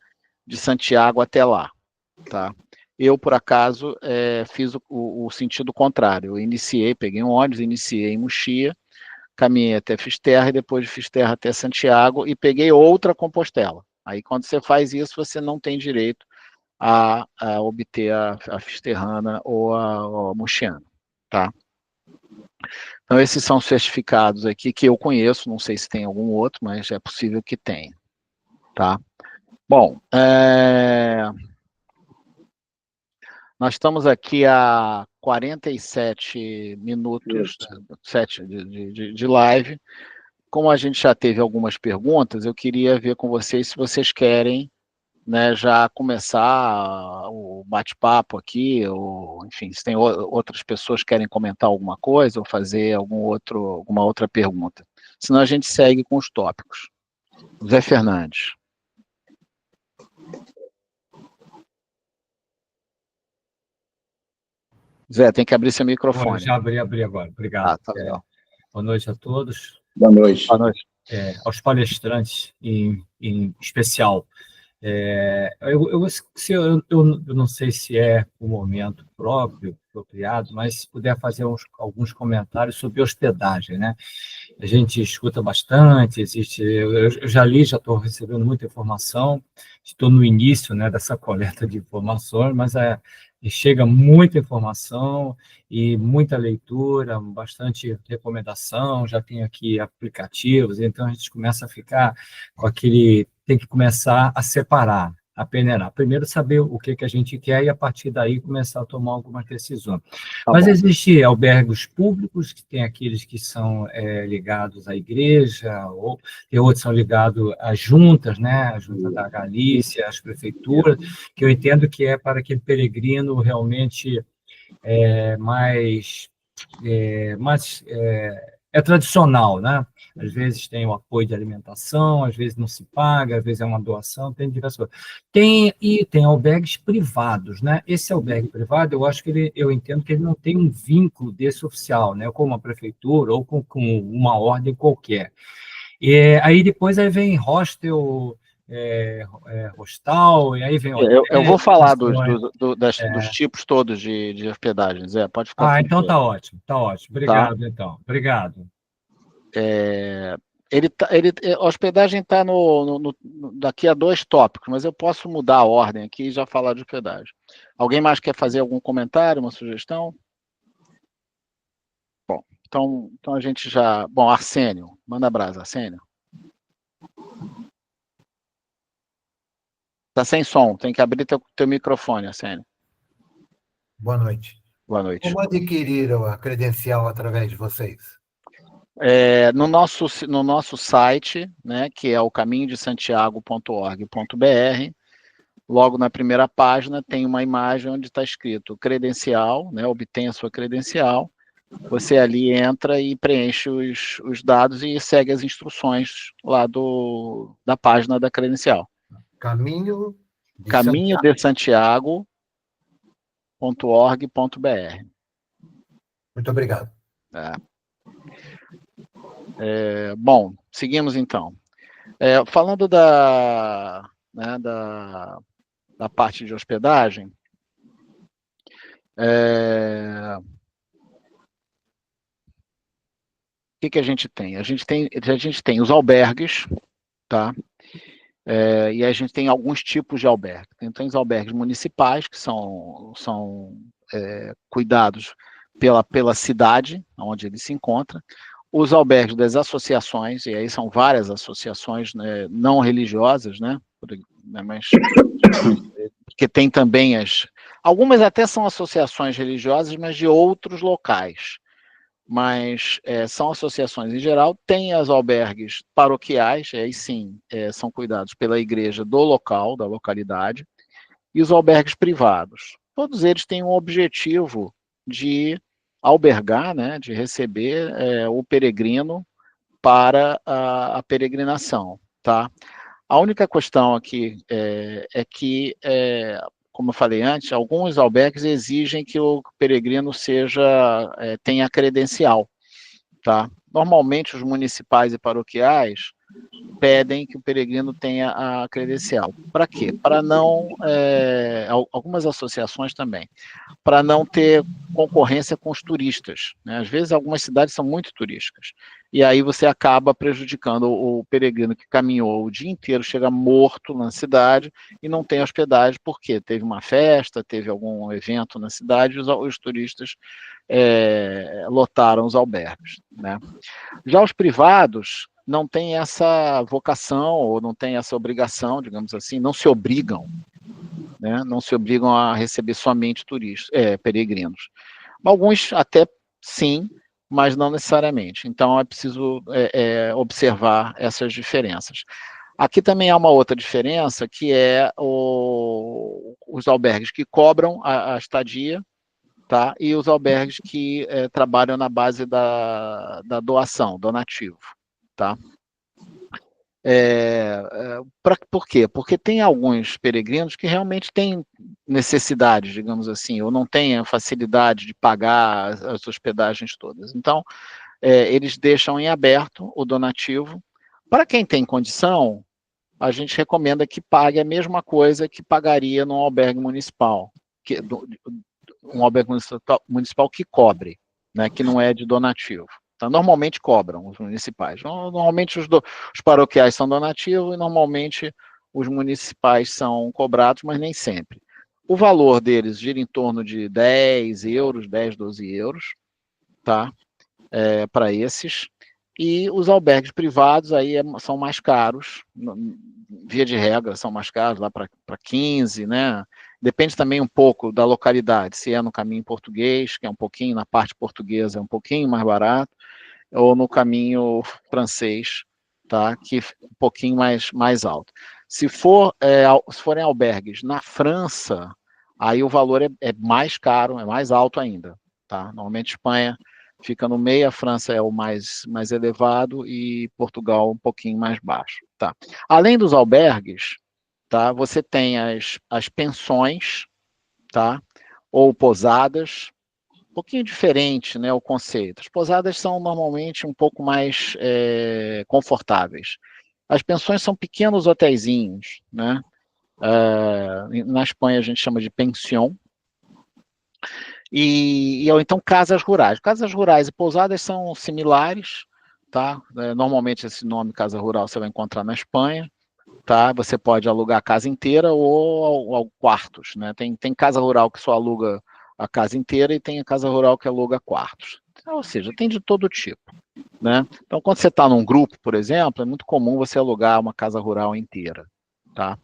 de Santiago até lá, tá? Eu, por acaso, fiz o sentido contrário. Eu peguei um ônibus, iniciei em Muxia, caminhei até Fisterra e depois de Fisterra até Santiago e peguei outra Compostela. Aí, quando você faz isso, você não tem direito a obter a Fisterrana ou a Muxiana, tá? Então, esses são os certificados aqui que eu conheço, não sei se tem algum outro, mas é possível que tenha, tá? Bom, nós estamos aqui a 47 minutos de live. Como a gente já teve algumas perguntas, eu queria ver com vocês se vocês querem, né, já começar o bate-papo aqui, ou, enfim, se tem outras pessoas que querem comentar alguma coisa ou fazer alguma outra pergunta. Senão a gente segue com os tópicos. Zé Fernandes. Zé, tem que abrir seu microfone. Já abri agora, obrigado. Tá legal. Boa noite a todos. Boa noite. Boa noite. Aos palestrantes, em especial. Eu não sei se é o momento apropriado, mas se puder fazer alguns comentários sobre hospedagem, né? A gente escuta bastante, eu já li, já estou recebendo muita informação, estou no início, né, dessa coleta de informações, mas chega muita informação e muita leitura, bastante recomendação, já tem aqui aplicativos, então a gente começa a ficar com aquele... Tem que começar a separar, a peneirar. Primeiro saber o que a gente quer e, a partir daí, começar a tomar algumas decisões. Mas existem albergues públicos, que tem aqueles que são ligados à igreja, e outros são ligados às juntas, né? A junta da Galícia, às prefeituras, que eu entendo que é para aquele peregrino realmente mais é tradicional, né? Às vezes tem o apoio de alimentação, às vezes não se paga, às vezes é uma doação, tem diversas coisas. Tem albergues privados, né? Esse albergue privado, eu acho que eu entendo que ele não tem um vínculo desse oficial, né? Com uma prefeitura ou com uma ordem qualquer. Aí depois vem hostel, hostal, e aí vem hotel. Eu vou falar dos tipos todos de hospedagens. Pode ficar tranquilo. Então tá ótimo. Obrigado, então. Obrigado. A hospedagem está daqui a 2 tópicos, mas eu posso mudar a ordem aqui e já falar de hospedagem. Alguém mais quer fazer algum comentário, uma sugestão? Bom, então a gente já... Bom, Arsênio, manda brasa, Arsênio. Está sem som, tem que abrir teu microfone, Arsênio. Boa noite. Boa noite. Como adquirir a credencial através de vocês? No nosso site, né, que é o caminhodesantiago.org.br, logo na primeira página tem uma imagem onde está escrito credencial, né, obtenha sua credencial. Você ali entra e preenche os dados e segue as instruções lá da página da credencial. Caminho de Santiago.org.br. Muito obrigado. Bom, seguimos então. Falando da parte de hospedagem, o que a gente tem? A gente tem os albergues, tá? E a gente tem alguns tipos de albergue. Então, os albergues municipais, que são cuidados pela cidade onde ele se encontra. Os albergues das associações, e aí são várias associações, né, não religiosas, né? Mas porque tem também algumas até são associações religiosas, mas de outros locais. Mas são associações em geral. Tem as albergues paroquiais, aí sim, são cuidados pela igreja do local, da localidade, e os albergues privados. Todos eles têm um objetivo de albergar, né, de receber o peregrino para a peregrinação, tá? A única questão aqui é que, como eu falei antes, alguns albergues exigem que o peregrino tenha credencial, tá? Normalmente os municipais e paroquiais pedem que o peregrino tenha a credencial. Para quê? Para não... algumas associações também. Para não ter concorrência com os turistas, né? Às vezes algumas cidades são muito turísticas. E aí você acaba prejudicando o peregrino que caminhou o dia inteiro, chega morto na cidade e não tem hospedagem, porque teve uma festa, teve algum evento na cidade, os turistas lotaram os albergues, né? Já os privados não têm essa vocação, ou não têm essa obrigação, digamos assim, não se obrigam, né? Não se obrigam a receber somente peregrinos. Alguns até sim, mas não necessariamente. Então é preciso observar essas diferenças. Aqui também há uma outra diferença, que é os albergues que cobram a estadia, tá? E os albergues que trabalham na base da doação, donativo, tá? Por quê? Porque tem alguns peregrinos que realmente têm necessidade, digamos assim, ou não têm a facilidade de pagar as hospedagens todas. Então, eles deixam em aberto o donativo. Para quem tem condição, a gente recomenda que pague a mesma coisa que pagaria num albergue municipal, um albergue municipal que cobre, né, que não é de donativo. Então, normalmente cobram os municipais. Normalmente os paroquiais são donativos e normalmente os municipais são cobrados, mas nem sempre. O valor deles gira em torno de 10 euros, 10, 12 euros, tá? Para esses. E os albergues privados aí são mais caros, via de regra são mais caros, lá para 15, né? Depende também um pouco da localidade, se é no caminho português, que é um pouquinho, na parte portuguesa é um pouquinho mais barato, ou no caminho francês, tá? Que é um pouquinho mais alto. Se forem albergues na França, aí o valor é mais caro, é mais alto ainda, tá? Normalmente Espanha fica no meio, a França é o mais elevado e Portugal um pouquinho mais baixo. Tá? Além dos albergues, tá, você tem as pensões, tá, ou pousadas, um pouquinho diferente, né, o conceito. As pousadas são normalmente um pouco mais confortáveis. As pensões são pequenos hotelzinhos, né? Na Espanha a gente chama de pension. Ou então casas rurais. Casas rurais e pousadas são similares, tá? Normalmente esse nome casa rural você vai encontrar na Espanha, tá? Você pode alugar a casa inteira ou quartos, né? Tem casa rural que só aluga a casa inteira e tem a casa rural que aluga quartos. Então, ou seja, tem de todo tipo, né? Então, quando você está num grupo, por exemplo, é muito comum você alugar uma casa rural inteira, tá?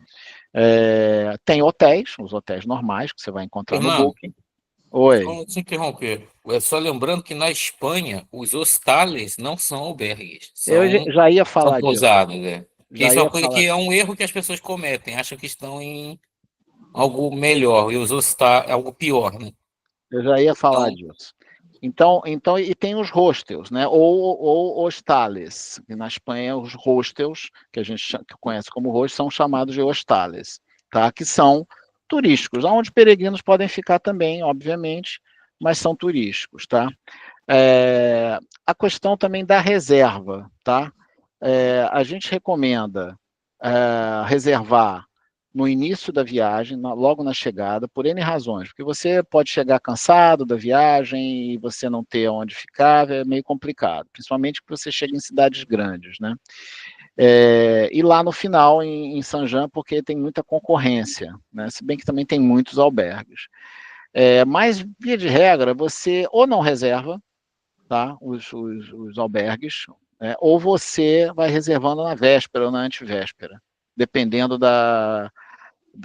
Tem hotéis, os hotéis normais que você vai encontrar no Booking. Oi. Vamos te interromper. Só lembrando que na Espanha os hostales não são albergues, Eu já ia falar disso. pousadas, né? Isso é uma coisa falar. que é um erro que as pessoas cometem, acham que estão em algo melhor, e os hostales é algo pior, né? Eu já ia falar disso. Então, e tem os hostels, né? Ou hostales. E na Espanha, os hostels, que a gente conhece como hostels, são chamados de hostales, tá? Que são turísticos, onde peregrinos podem ficar também, obviamente, mas são turísticos, tá? A questão também da reserva, tá? A gente recomenda reservar no início da viagem, logo na chegada, por N razões, porque você pode chegar cansado da viagem e você não ter onde ficar, é meio complicado, principalmente porque você chega em cidades grandes, né? E lá no final, em Saint-Jean, porque tem muita concorrência, né? Se bem que também tem muitos albergues. Mas, via de regra, você ou não reserva, tá? Os albergues, né? Ou você vai reservando na véspera ou na antevéspera, dependendo da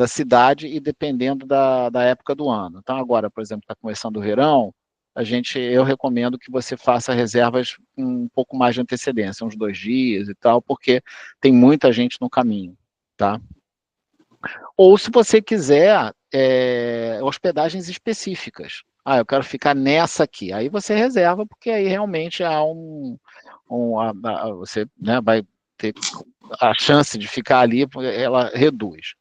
cidade e dependendo da época do ano. Então, agora, por exemplo, está começando o verão, eu recomendo que você faça reservas com um pouco mais de antecedência, uns 2 dias e tal, porque tem muita gente no caminho, tá? Ou se você quiser hospedagens específicas. Eu quero ficar nessa aqui. Aí você reserva, porque aí realmente há você, né, vai ter a chance de ficar ali, ela reduz.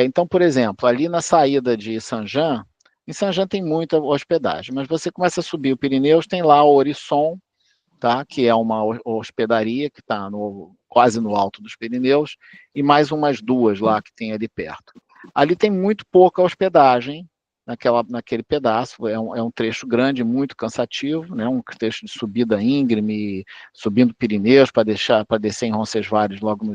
Então, por exemplo, ali na saída de Saint-Jean, em Saint-Jean tem muita hospedagem, mas você começa a subir o Pirineus, tem lá o Horizon, tá? Que é uma hospedaria que está quase no alto dos Pirineus, e mais umas 2 lá que tem ali perto. Ali tem muito pouca hospedagem naquele pedaço, é um trecho grande, muito cansativo, né? Um trecho de subida íngreme, subindo Pirineus para descer em Roncesvalles logo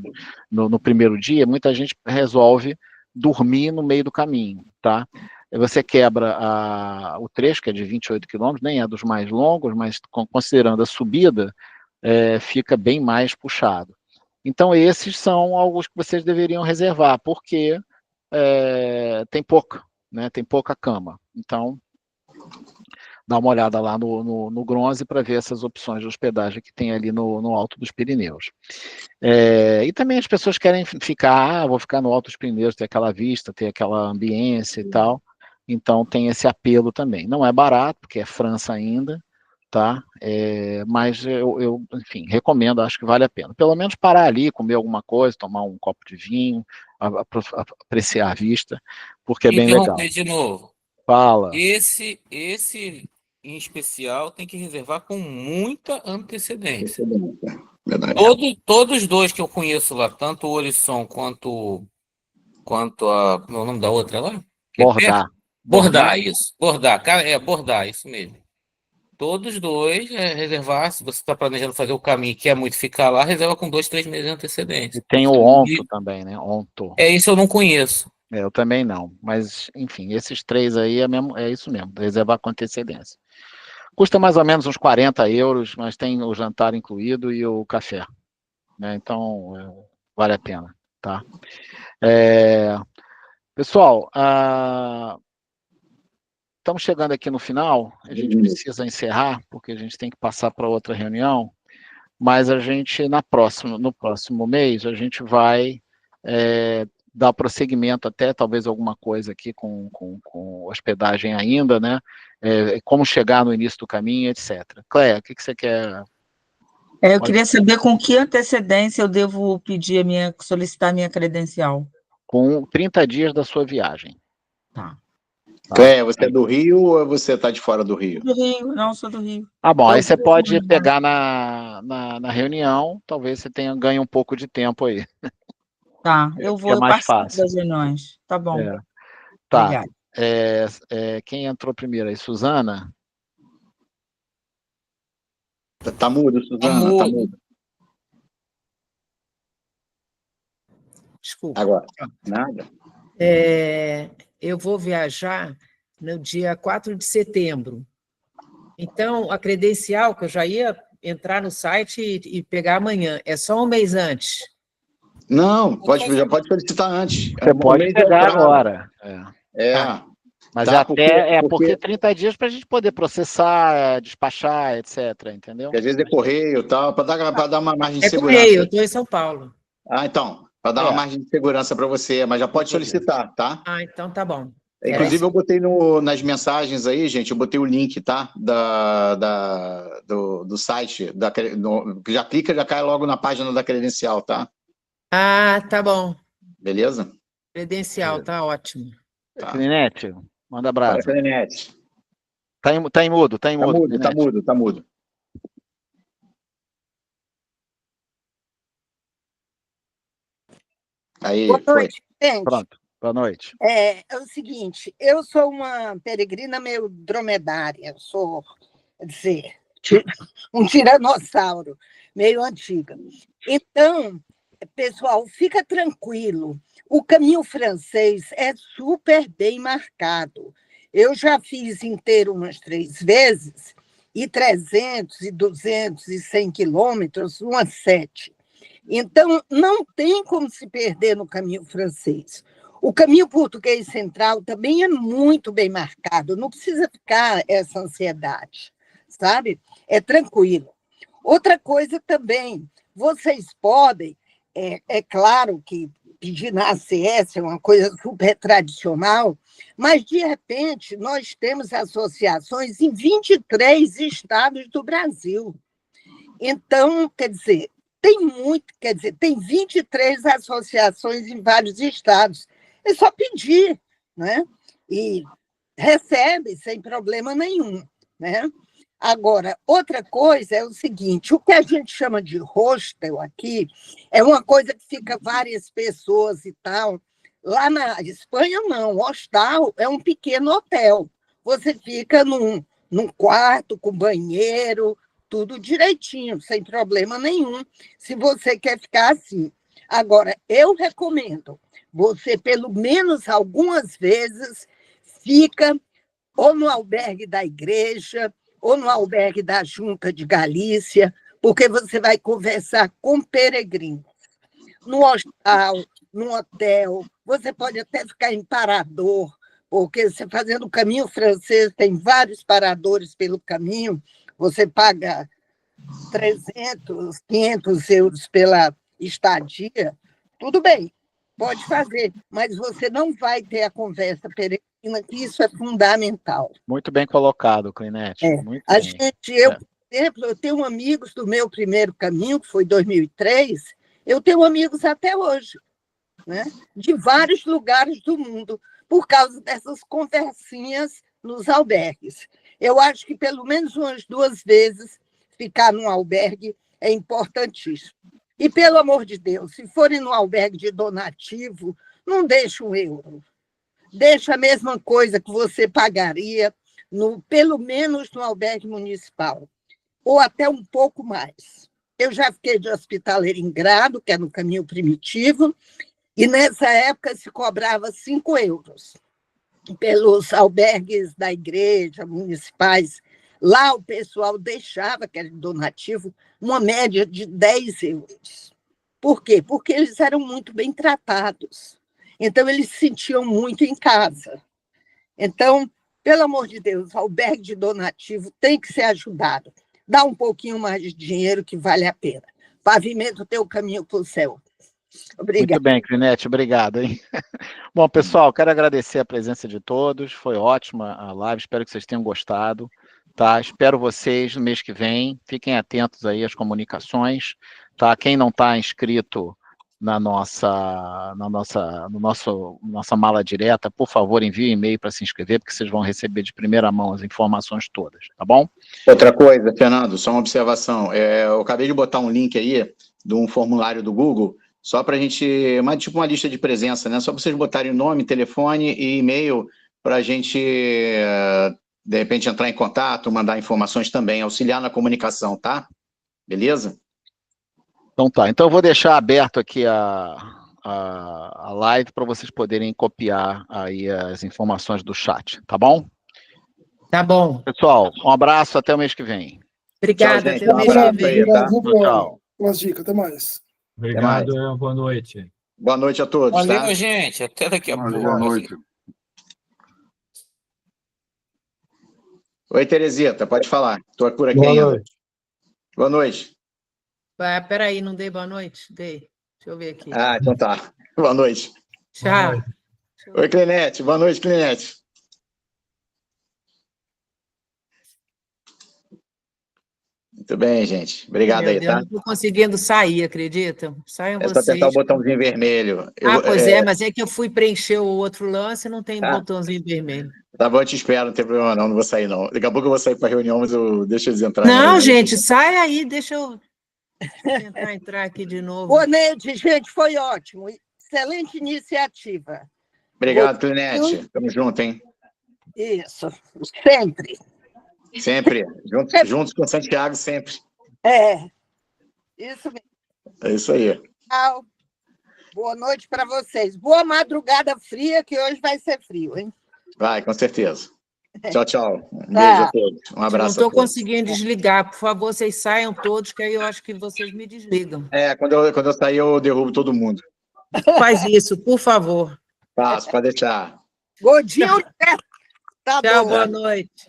no primeiro dia. Muita gente resolve dormir no meio do caminho, tá? Você quebra o trecho, que é de 28 quilômetros, nem é dos mais longos, mas considerando a subida, fica bem mais puxado. Então, esses são alguns que vocês deveriam reservar, porque tem pouca, né? Tem pouca cama. Então, dá uma olhada lá no Gronze para ver essas opções de hospedagem que tem ali no Alto dos Pirineus. E também as pessoas querem ficar, vou ficar no Alto dos Pirineus, ter aquela vista, ter aquela ambiência e tal. Então tem esse apelo também. Não é barato, porque é França ainda, tá? Mas eu, enfim, recomendo, acho que vale a pena. Pelo menos parar ali, comer alguma coisa, tomar um copo de vinho, apreciar a vista, porque é bem legal. De novo. Fala. Esse em especial tem que reservar com muita antecedência. Todos os 2 que eu conheço lá, tanto o Horizon quanto a... Como é o nome da outra lá? Bordar, isso. Bordar, cara, Bordar, isso mesmo. Todos os 2 reservar, se você está planejando fazer o caminho, quer muito ficar lá, reserva com 2, 3 meses de antecedência. E tem o Onto também, né? Onto. Isso eu não conheço. Eu também não, mas, enfim, esses 3 aí é isso mesmo, reservar com antecedência. Custa mais ou menos uns 40 euros, mas tem o jantar incluído e o café, né? Então, vale a pena, tá? Pessoal, estamos chegando aqui no final, a gente precisa encerrar, porque a gente tem que passar para outra reunião, mas a gente, no próximo mês, a gente vai dar prosseguimento até talvez alguma coisa aqui com hospedagem ainda, né? Como chegar no início do caminho, etc. Cléia, o que você quer? Eu queria saber com que antecedência eu devo pedir solicitar a minha credencial. Com 30 dias da sua viagem. Tá. Cléia, você é do Rio ou você está de fora do Rio? Do Rio, não, sou do Rio. Ah, bom, aí você pode pegar na reunião, talvez você ganhe um pouco de tempo aí. Tá, eu mais participo fácil. das reuniões. Tá bom. Tá. Obrigada. Quem entrou primeiro aí? Suzana? Tá mudo, Suzana, tá mudo. Desculpa. Agora, nada. Eu vou viajar no dia 4 de setembro. Então, a credencial, que eu já ia entrar no site e pegar amanhã, é só um mês antes. Não, já pode solicitar antes. Você pode pegar agora. Mas Tá, porque 30 dias para a gente poder processar, despachar, etc. Entendeu? Porque às vezes é correio e tal, para dar uma margem de segurança. Correio, eu estou em São Paulo. Então, para dar uma margem de segurança para você, mas já pode solicitar, tá? Então tá bom. Inclusive, eu botei nas mensagens aí, gente, eu botei o link, tá? Do site, já clica, já cai logo na página da credencial, tá? Tá bom. Beleza? Credencial, tá ótimo. Tá. Clinete, manda abraço. Clinete. Tá em mudo, tá mudo. Tá mudo. Aí, boa noite, gente. Pronto, boa noite. É o seguinte, eu sou uma peregrina meio dromedária, sou, quer dizer, um tiranossauro, meio antiga. Então, pessoal, fica tranquilo, o caminho francês é super bem marcado. Eu já fiz inteiro umas 3 vezes, e 300, e 200, e 100 quilômetros, umas 7. Então, não tem como se perder no caminho francês. O caminho português central também é muito bem marcado, não precisa ficar essa ansiedade, sabe? É tranquilo. Outra coisa também, vocês podem, é claro que pedir na ACS é uma coisa super tradicional, mas, de repente, nós temos associações em 23 estados do Brasil. Então, quer dizer, tem 23 associações em vários estados. É só pedir, né? E recebe sem problema nenhum, né? Agora, outra coisa é o seguinte, o que a gente chama de hostel aqui é uma coisa que fica várias pessoas e tal. Lá na Espanha, não. Hostal é um pequeno hotel. Você fica num quarto com banheiro, tudo direitinho, sem problema nenhum, se você quer ficar assim. Agora, eu recomendo, você, pelo menos algumas vezes, fica ou no albergue da igreja, ou no albergue da Junta de Galícia, porque você vai conversar com peregrinos. No hostal, no hotel, você pode até ficar em parador, porque você fazendo o caminho francês, tem vários paradores pelo caminho, você paga 300, 500 euros pela estadia, tudo bem, pode fazer, mas você não vai ter a conversa peregrina, que isso é fundamental. Muito bem colocado, Clinete. Por exemplo, eu tenho amigos do meu primeiro caminho, que foi 2003, eu tenho amigos até hoje, né? De vários lugares do mundo, por causa dessas conversinhas nos albergues. Eu acho que pelo menos umas 2 vezes ficar num albergue é importantíssimo. E, pelo amor de Deus, se forem no albergue de donativo, não deixe 1 euro. Deixa a mesma coisa que você pagaria, pelo menos no albergue municipal, ou até um pouco mais. Eu já fiquei de hospitaleira em Grado, que é no caminho primitivo, e nessa época se cobrava 5 euros pelos albergues da igreja, municipais. Lá o pessoal deixava, que era donativo, uma média de 10 euros. Por quê? Porque eles eram muito bem tratados. Então, eles se sentiam muito em casa. Então, pelo amor de Deus, albergue de donativo tem que ser ajudado. Dá um pouquinho mais de dinheiro que vale a pena. Pavimenta o teu caminho para o céu. Obrigada. Muito bem, Clinete, obrigado, hein? Bom, pessoal, quero agradecer a presença de todos, foi ótima a live, espero que vocês tenham gostado, tá? Espero vocês no mês que vem, fiquem atentos aí às comunicações, tá? Quem não está inscrito nossa mala direta, por favor, envie um e-mail para se inscrever, porque vocês vão receber de primeira mão as informações todas, tá bom? Outra coisa, Fernando, só uma observação. Eu acabei de botar um link aí de um formulário do Google, só para a gente, tipo uma lista de presença, né? Só para vocês botarem nome, telefone e e-mail para a gente, de repente, entrar em contato, mandar informações também, auxiliar na comunicação, tá? Beleza? Então tá, então eu vou deixar aberto aqui a live para vocês poderem copiar aí as informações do chat, tá bom? Tá bom. Pessoal, um abraço, até o mês que vem. Obrigada, Tchau, gente. até o mês que vem. Obrigado Tchau. pelas dicas. Até mais. Obrigado, boa noite. Boa noite a todos, Valeu, tá? gente. Até daqui a pouco. Boa noite. Oi, Teresita, pode falar. Estou por aqui Boa ainda. noite. Boa noite. Ah, peraí, não dei boa noite? Dei. Deixa eu ver aqui. Ah, então tá. Boa noite. Tchau. Oi, Clinete. Boa noite, Clinete. Muito bem, gente. Obrigado Meu aí, Deus, tá? não estou conseguindo sair, acredita? Saiam É só vocês. apertar o botãozinho vermelho. Pois mas é que eu fui preencher o outro lance e não tem botãozinho vermelho. Tá bom, eu te espero, não tem problema não vou sair não. Daqui a pouco eu vou sair para a reunião, mas deixa eles entrarem. Não, gente, sai aí, deixa eu tentar entrar aqui de novo. Boa noite, gente, foi ótimo. Excelente iniciativa. Obrigado, Clinete. Tamo junto, hein? Isso, sempre. Sempre. Juntos com Santiago, sempre. Isso mesmo. É isso aí. Tchau. Boa noite para vocês. Boa madrugada fria, que hoje vai ser frio, hein? Vai, com certeza. Tchau, tchau. Um beijo a todos. Um abraço. Não estou conseguindo desligar. Por favor, vocês saiam todos, que aí eu acho que vocês me desligam. Quando eu sair, eu derrubo todo mundo. Faz isso, por favor. Passo, pode deixar. Godinho, tá tchau, bom. boa noite.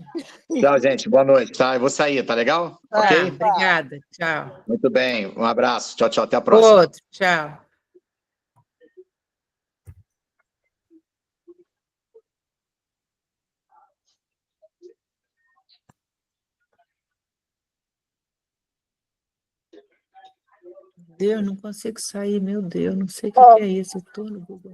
Tchau, gente. Boa noite, tá? Eu vou sair, tá legal? Ok? Obrigada, tchau. Muito bem. Um abraço. Tchau, tchau. Até a próxima. Outro, tchau. Deus, não consigo sair, meu Deus, não sei o que é isso. Eu estou no Google.